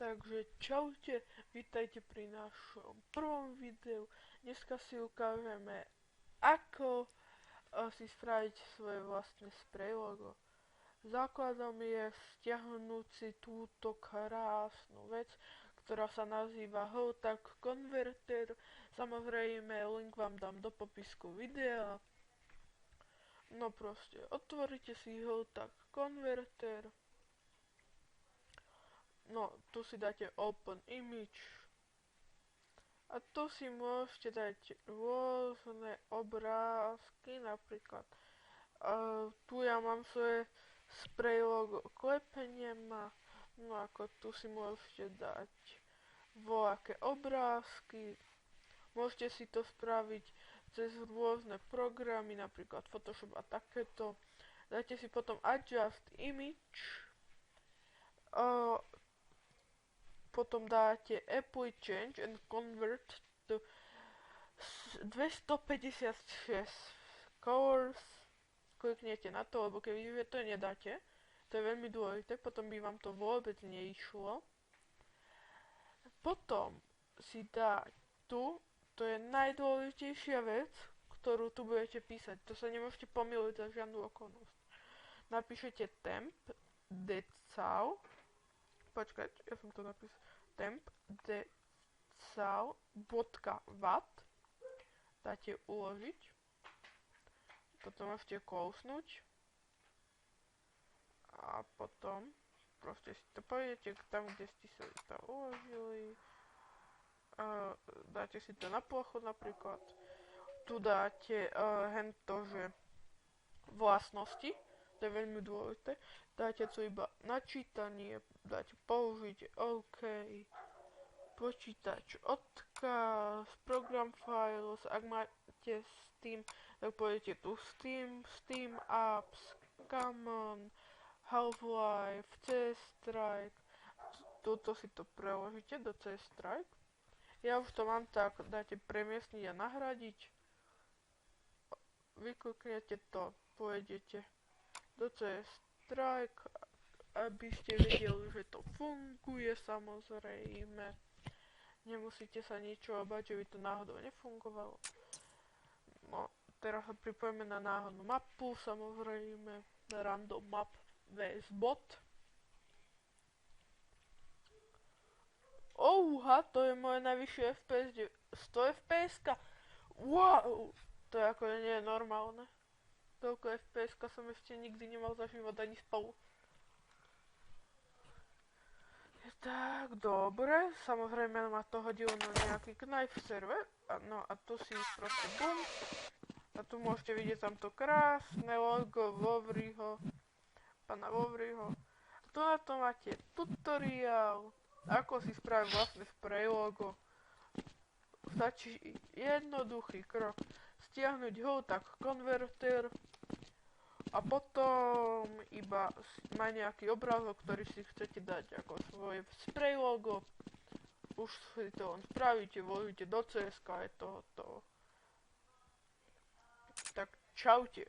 Takže čaute, vítajte pri našom prvom videu. Dneska si ukážeme, ako si spraviť svoje vlastné spray logo. Základom je stiahnuť si túto krásnu vec, ktorá sa nazýva Hotag Converter. Samozrejme, link vám dám do popisku videa. No proste, otvoríte si Hotag Converter. No, tu si dáte Open Image. A tu si môžete dať rôzne obrázky, napríklad tu ja mám svoje spray logo, klepenie ma, no ako tu si môžete dať voľaké obrázky, môžete si to spraviť cez rôzne programy, napríklad Photoshop a takéto. Dáte si potom Adjust Image, potom dáte Apply Change and Convert to 256 colors, kliknete na to, lebo keď vy to nedáte, to je veľmi dôležité, potom by vám to vôbec neišlo. Potom si dať tu, to je najdôležitejšia vec, ktorú tu budete písať, to sa nemôžete pomýliť za žiadnu okolnosť. Napíšete temp decal, počkať, ja som to napísal, temp decal.watt, dáte uložiť, potom môžete kousnúť a potom proste si to pôjdete tam, kde ste sa to uložili, dáte si to na plochu napríklad, tu dáte hento, že vlastnosti, to je veľmi dôležité, dáte tu iba načítanie, dáte použiť OK, počítač, odkaz, program files, ak máte Steam, tak pôjdete tu Steam Apps, Common, Half-Life, C-Strike, tuto si to preložíte do C-Strike. Ja už to mám, tak dáte premiestniť a nahradiť, vykliknete to, pôjdete do C-Strike, aby ste vedeli, že to funguje, samozrejme. Nemusíte sa ničoho bať, že by to náhodou nefungovalo. No, teraz sa pripojíme na náhodnú mapu, samozrejme, na random map vs bot. Ouha, to je moje najvyššie FPS, 100 FPS. Wow, to je ako nie je normálne. Toľko FPS som ešte nikdy nemal za život ani spolu. Tak, dobre, samozrejme ma to hodilo na nejaký knife server, no a tu si proste bum, a tu môžete vidieť tamto krásne logo Vovryho, pána Vovryho. Tu na to máte tutoriál, ako si spraviť vlastné spray logo. Stačí jednoduchý krok, stiahnuť Hotag Converter, a potom iba má nejaký obrázok, ktorý si chcete dať ako svoje spray logo. Už si to len spravíte, vložíte do CSK, je to hotovo. Tak čaute.